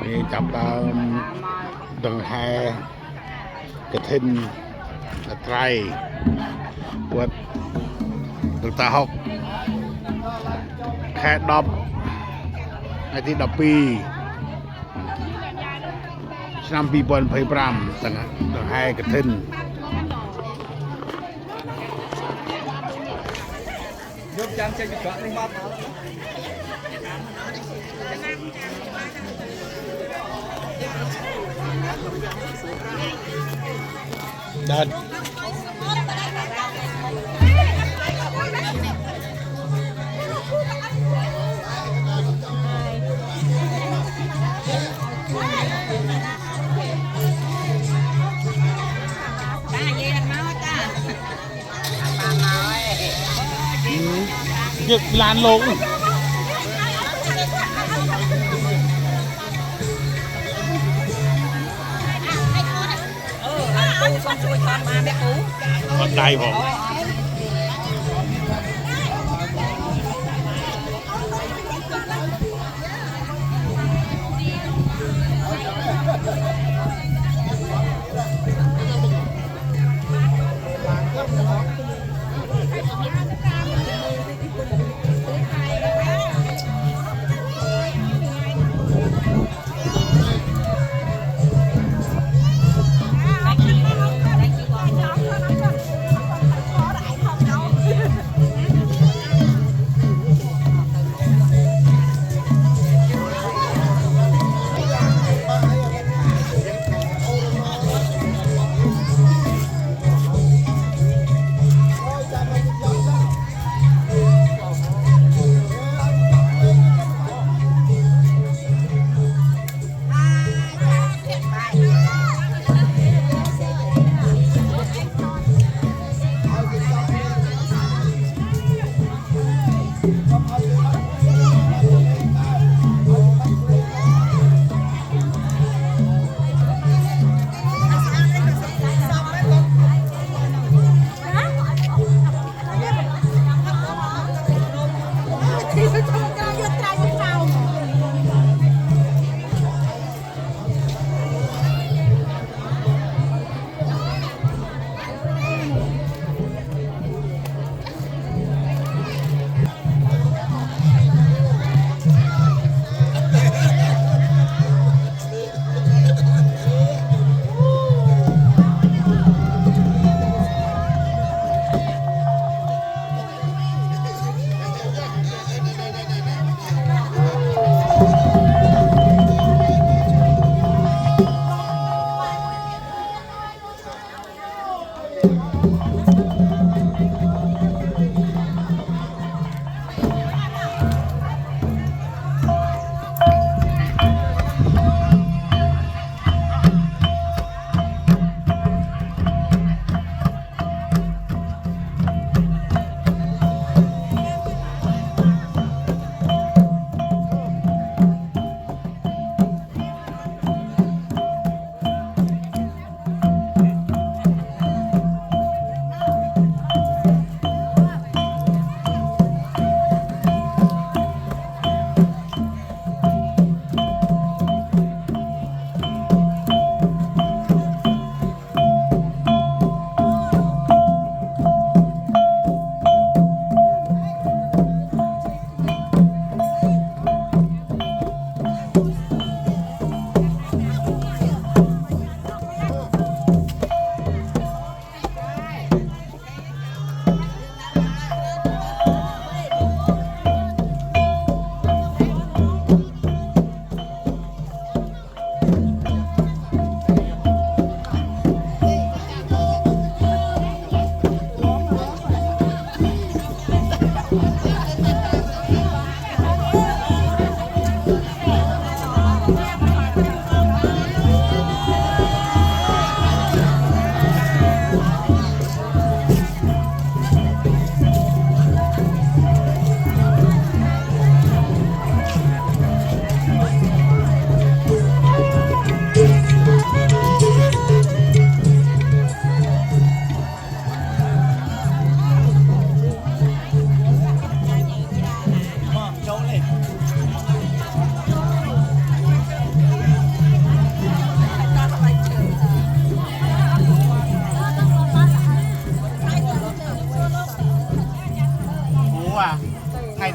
นี่จับตามดังแฮกระทินตะไคร้วัดตึกตาหกแค่ดอบไอที่ดอบปีឆ្នាំ 2025 ดังแฮกระทินยกจานเช็คกระนี่มาดัดยึกลานลงคนใดผม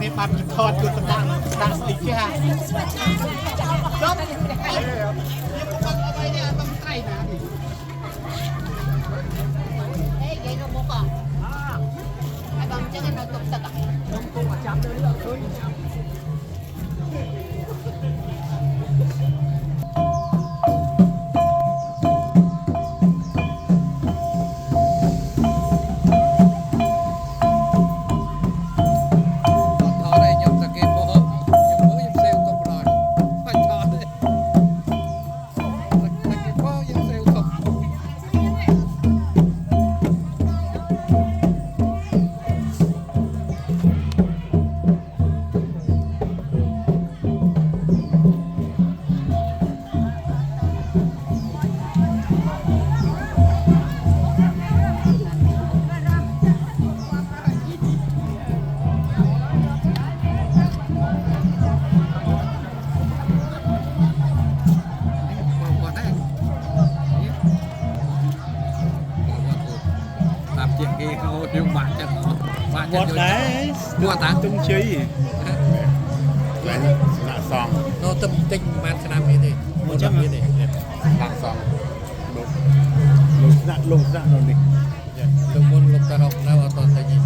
នេះបានថតគឺសម្រាប់ដាក់ស្លីកគេហ่าចុះខ្ញុំអត់អីនេះអត់បានត្រៃណានេះហេគេនោះមកហើយបងចឹងនៅទុកទឹកខ្ញុំគង់ចាំទៅនេះអត់ឃើញWhat đấy? Mua tặng tung chi. ដាក់សង nó tâm tinh man cái nam ini Một trăm ini ដាក់សង Lục dạng rồi đi. lúc muốn lúc ta học nào ở toàn tay nhìn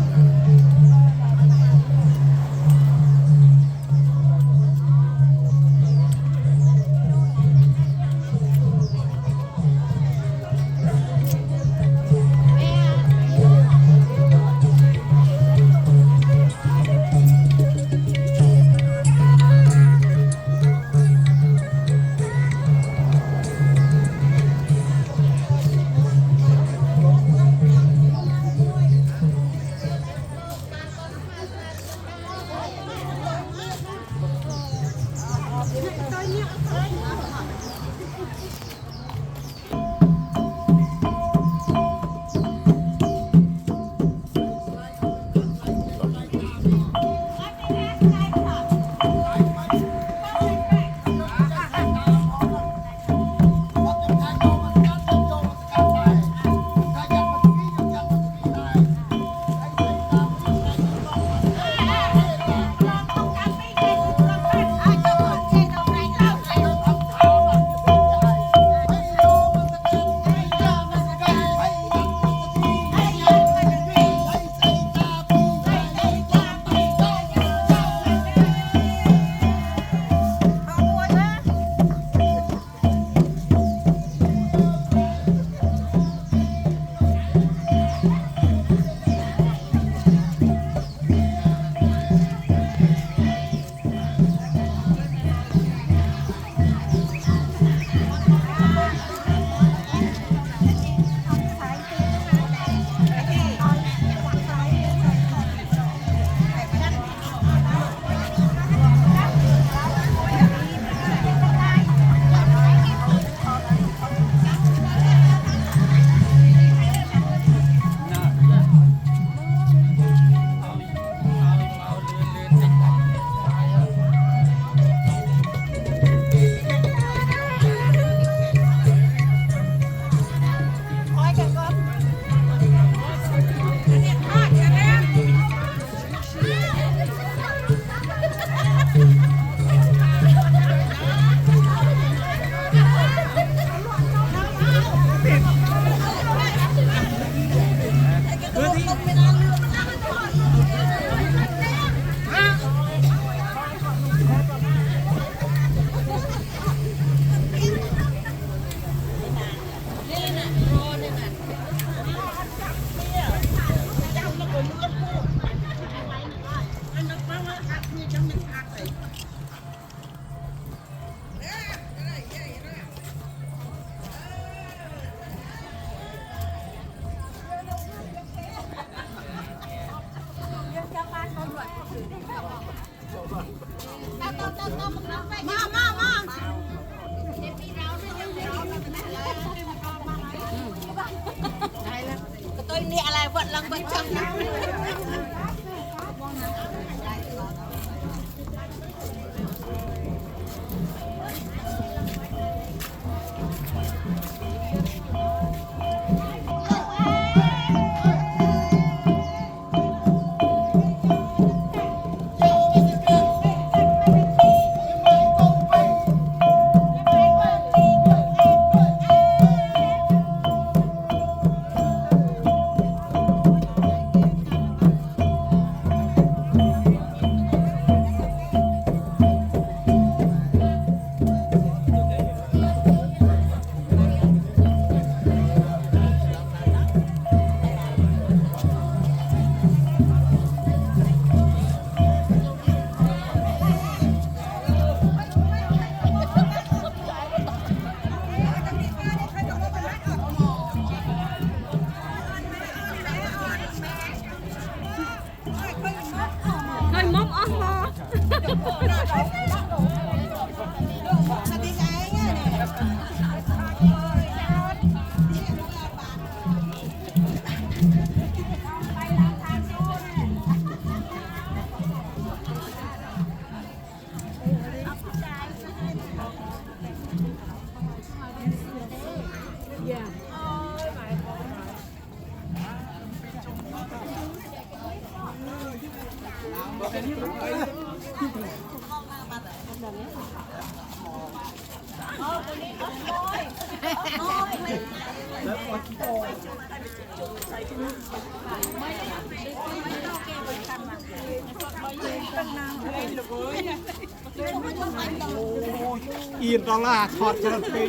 tôi nè lại vận lần vận chậm yên đó là thọt cho nó phê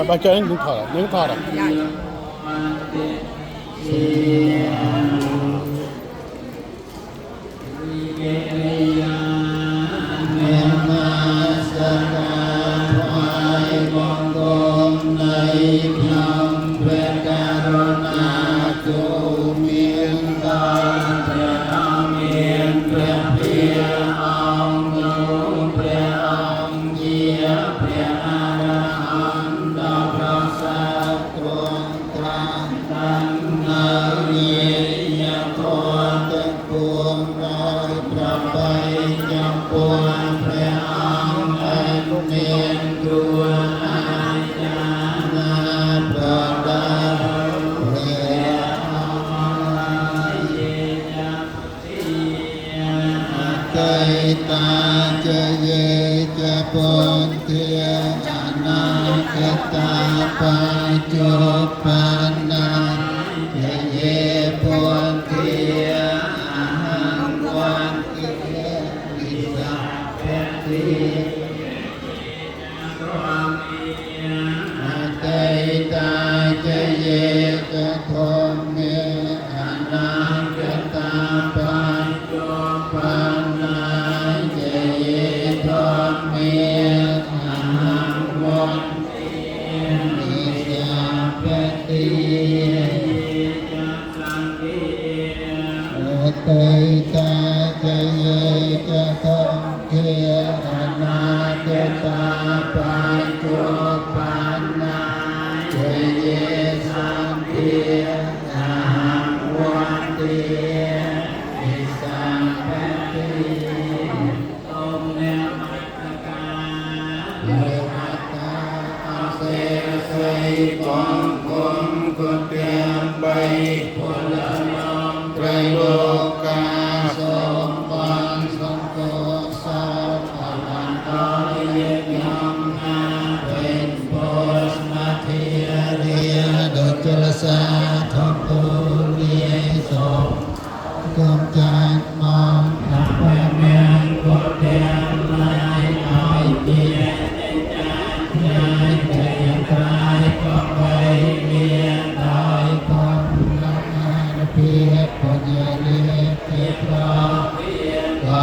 Bà chơi những thọ à? con con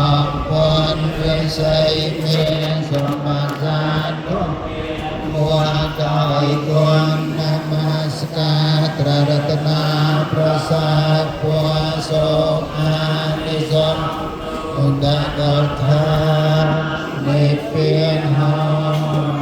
อบคุณพระไตรมีสมมาทานทุกมัวใจควรนมัสการตรรัตนาประสาทปัวโสอานิสงส์อุดรดลทานในเพียงหอม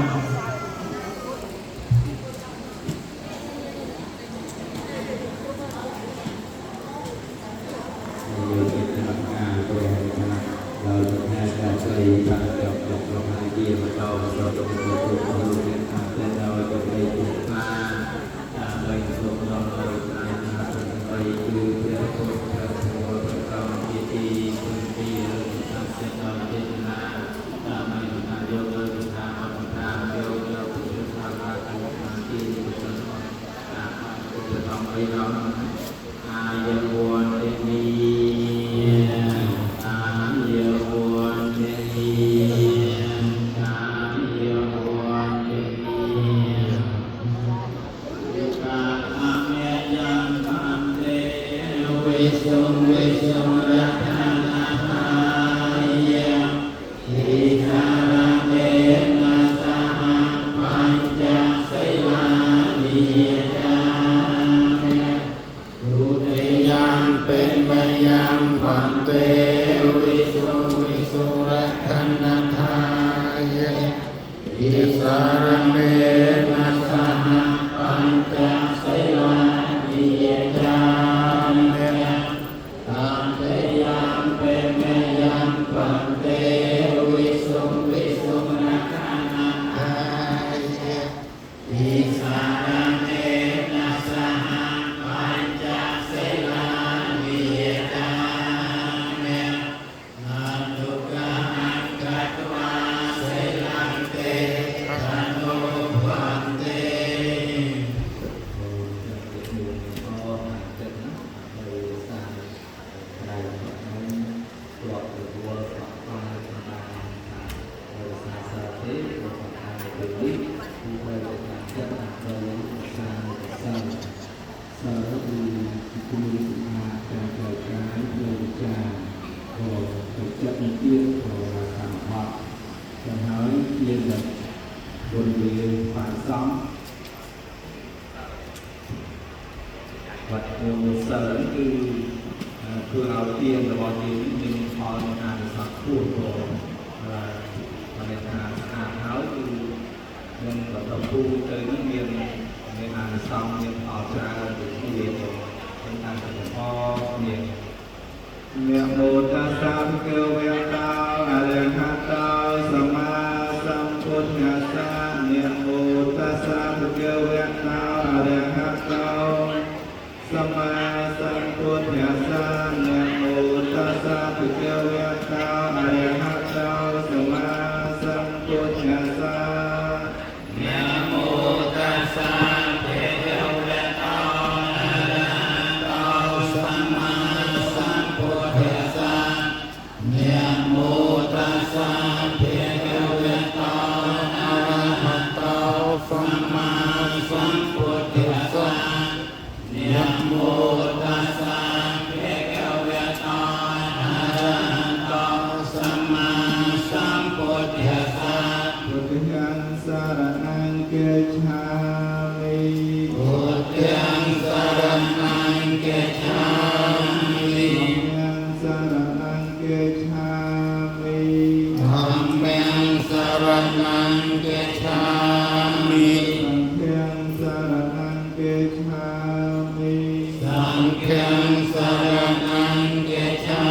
วัดโยมเสริมคือเอาเตียงระบอดีมีพอในการสักพูดโตในการสะอาดเท้าคือยังกับตะปูเจอนักเรียนในการซ้อมยังออกจากที่เรียนเป็นการศึกษาเรียนเมียโมตัสสะภะคะวะโตอะระหะโตสัมมาสัมพุทธัสสะเมียโมตัสสะภะคะวะโตอะระหะโตสัมมาสัมพุทธัสสะนะโมตัสสะภะคะวะโตอะระหะโตสัมมาสัมพุทธัสสะนะโมตัสสะภะคะวะโตอะระหะโตสัมมาสัมพุทธัสสะนะโมตัสสะภะคะวะโตอะระหะโตสัมมาสัมพุทธัสสะนะโมตัสสะภะคะวะโตอะระหะโตสัมมาสัมพุทธัสสะพุทธังสรณังคัจฉามิพุทธังสรณังคัจฉามิธัมมังสรณังคัจฉามิธัมมังสรณังคัจฉามิสังฆังสรณังคัจฉามิสังฆังสรณังคัจฉา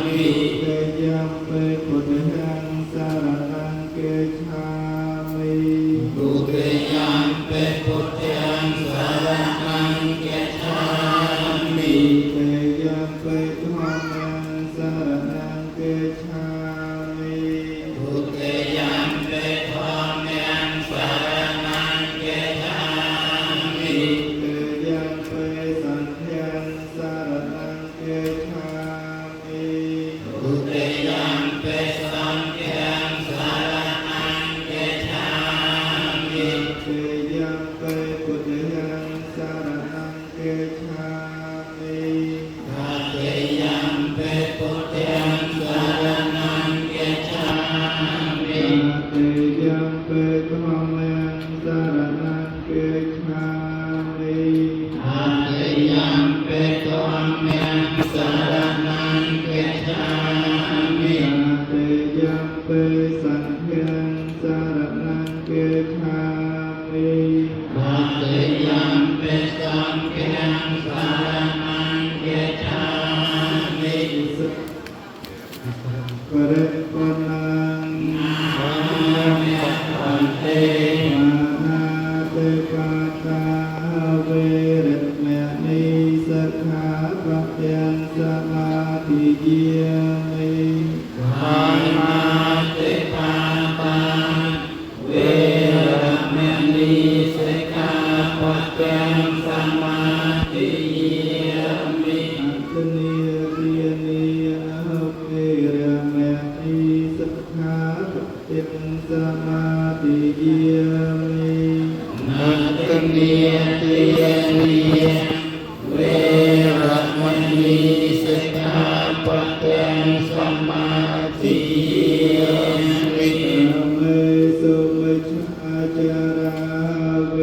มิเตยัมเปพุทธังสรณังคัจฉามิตุเตยัมเปพุทธังสรณังคัจฉามิเตยัมเปธัมมังสรณังคัจฉามิตุเตยัมเปธัมมังสรณังคัจฉามิเตยัมเปสังฆังสรณังคัจฉามิตุเตยัมเปสังฆังสรณังคัจฉามิเตยัมเปพุทธังสรณังคัจฉามิเตยัมเปพุทธังสร ยังเปสังฆังสารนังเกชามิปัจเจยังเปสังฆังสารนังเกชามิปริปันนังปันเตมาเตปาตาเวรเมณีสัทธาปะเยนสมาธิเยมิมาเตปาตาเวรเมณีสัทธาปะเยนสมาธิเยมิอัตเนียเรียนีเวรเมณีสัทธาปะเยนสมาธิเยมินัตเนียเรียนีเวรมณีสิกขาปะเตสมาธิมิเมสุเมชาจาราเว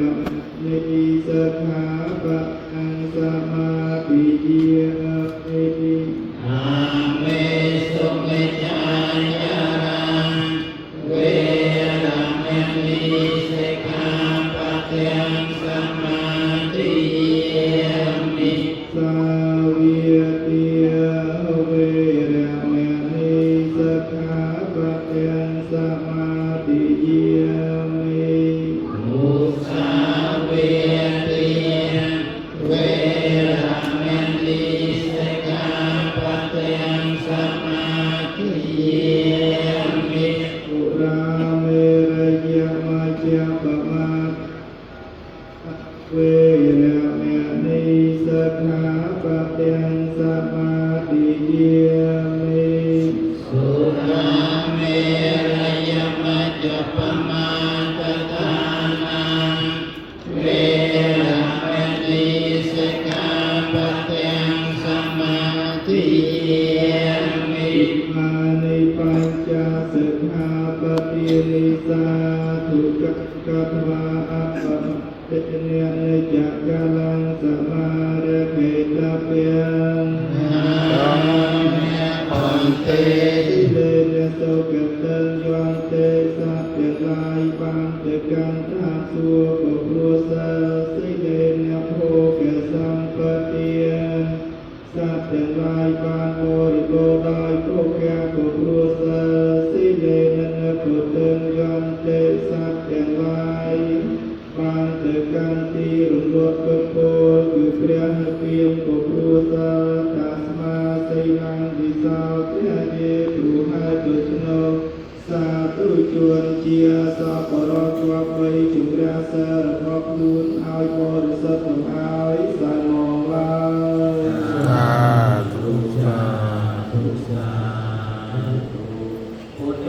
รมณีสิกขาปะเตสมาธิมิอาเมสุเมชาจาราเวรมณีสิกขาปะเตสมาธิมิสาวิติยเวรมณีสิกขาปะเตสมาธิมิมุสาวิติยเวรมณีสิกขาปะเตสมาธิมิสุราเมรยมัจจปมาเวรเมณีสัทธาปะเตสมาธิเยมิสุราเมรยมัจจปมาตทานังเวรเมณีสิกขาปะเตสมาธิเยมิมานิปัญจสิกขาปะตินิสาทุกขะวาอัปปะเตเนจักกาลังสมาระเกตะเปียงธัมเมปันเตสิเลนะโสกะตัญญังเตสัพเพลายปันเตกันตาสุปะโพสะสิเลนะโภกะสัมปติยสัพเพลายปันบริโภคได้โภกะปะโพสะสิเลนะโภตัญญังเตสัพเพลายปันเตกันตีรุลดปะโพคือเปรียนเปียงปะโพสะตัสมาสิลังดิสาเตเยปรุหะตุสโนสาธุชวนเจียสัพพะรจวะไปจุมราสะระพับบุญอายบริสัทธิ์อายสายมองลา สาธุสาธุสาธุ พุทเท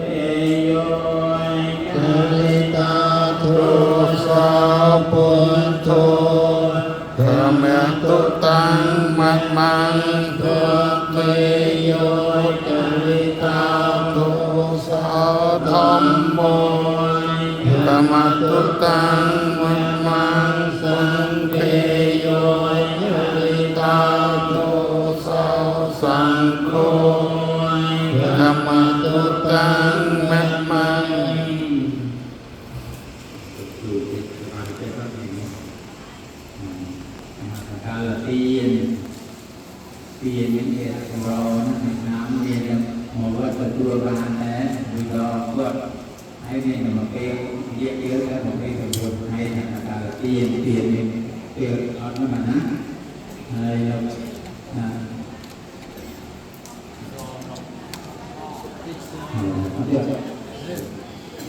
โยกริตาทุสาปุณโธ ธรรมะตุตังมัตมัง พุทเทโยกริตาทุสา ธรรมโมธรรมะตุตังมัตมัง สังเฆโยกริตาทุสา สังโฆธรรมะตุตังมัตมัง การละตีนnhững cái rau nám miền một vết vật chua vàng thế vì đó vớt hay nên là một cái dễ nhớ là một cái vật chua hay là cả là tiền nó mà nát hay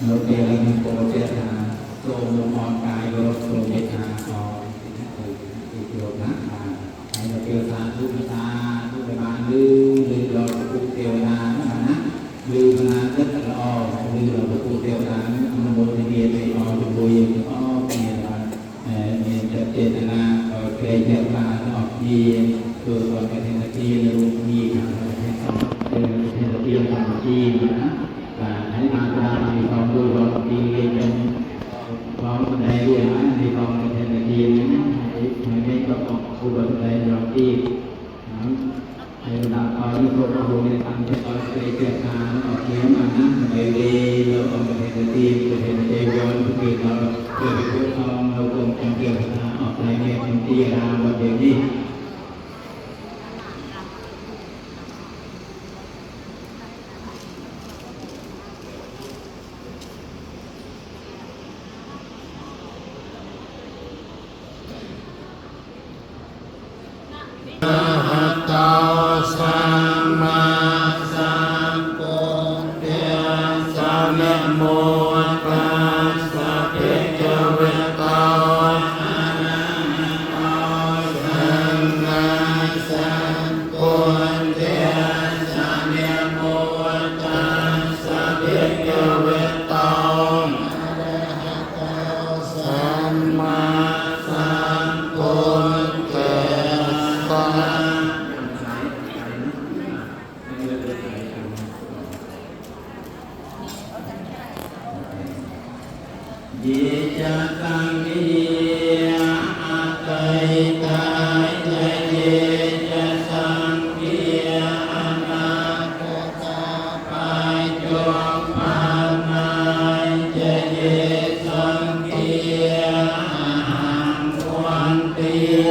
nó kia là một cái chuyện là tô một món cài vô tô một cái có cái điều nát hay là kêu ta lúc cái bàn lư rồi cụ tiêu là nó nát lư là rất là o lư là cụ tiêu là nó một cái gì thì o được bồi dưỡng o cái là miền đất tiền là cái chất là nó gì từ còn cái thiên là chi là luôn gì cả thiên là tiền là chi nữa và hãy mang ra thì còn đôi còn đi lên trên còn đây đi thì còn cái thiên là chi nữa hãy mấy có khu vực đây rồi đi là có những cô có hồ này tăng cho có cái việc là ยิจัตตังกิยาอัตตยตายเจเยจะสังกิยาอนาคตาปายจวงปานายเจเยสังกิยาหังวันเตีย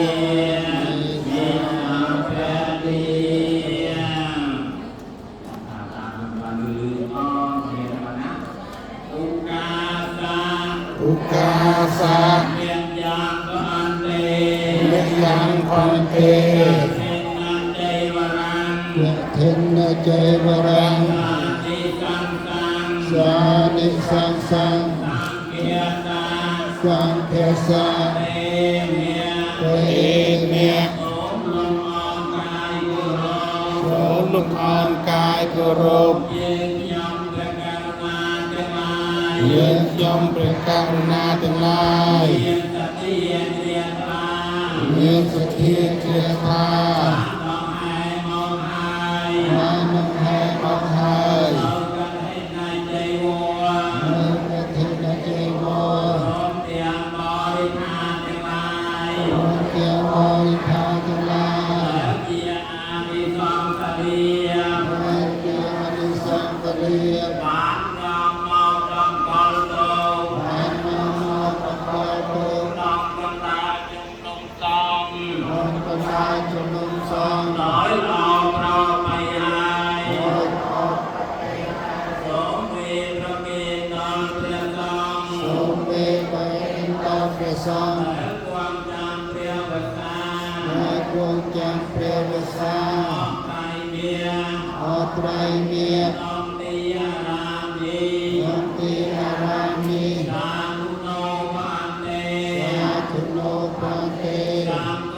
ยิอาเปดียอุกาสะเมียนยังพันเตเมียนยังพันเตเทนนาใจวรังเทนนาใจวรังสานิสังสังสานิสังสังสังเกียตังสังเกสะเตเมียเตเมียโสมลงออนกายกุโรโสมลงออนกายกุโรยิงยมประการนาเจมายยิงยมประการนาเจมายเยียนสติเยียนเรียนพาเยียนสติเรียนพาน้องไห้มองไห้น้องไห้มองไห้เรากันให้นายใจวัวเรากันให้นายใจวัวพร้อมเตรียมบริพาเจมายพร้อมเตรียมบริพาเจมายแล้วเกียร์อาภิสองสลีแล้วเกียร์อาภิสองสลีบ้านน้องมองต้องกอลโตบ้านน้องมองต้องกอลโตน้องกำลาจุ่มนุ่มซองน้องกำลาจุ่มนุ่มซองน้อยออกเราไปหายน้อยออกไปหายสมเวพระเกศตอนเปรียซองสมเวพระเกศตอนเปรียซองและความจำเปรียวภาษาและความจำเปรียวภาษาออกไตเมียออกไตเมียน้องตีอารามีน้องตีอารามีสาธุโนวันเตสาธุโนวันเตสังโฆ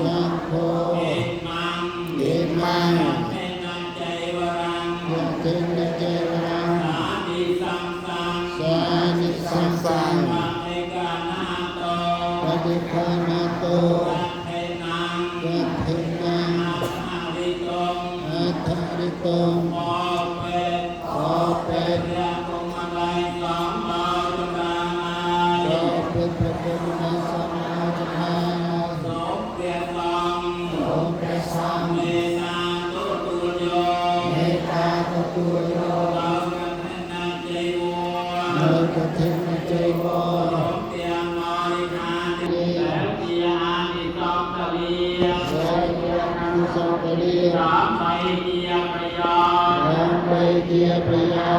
สังโฆเอมังเอมังเทนันใจวรังเทนันใจวรังสานิสังสังสานิสังสังปฏิกานาโตปฏิกานาโตสัพเพนังสัพเพนังอัตถริตงอัตถริตงขอเป็นเรื่องของอะไรสองเราจะมาขอเป็นพระคุณในสมาจะมาสมเด็จสองสมเด็จสองเมตตาตุตุโยเมตตาตุตุโยเรากันให้นาใจวัวเรากันให้นาใจวัวสมเตียงน้อยนาดีแล้วเกียร์อานิสองตะเลียแล้วเกียร์อานิสองตะเลียสามใบเกียร์ประยาสามใบเกียร์ประยา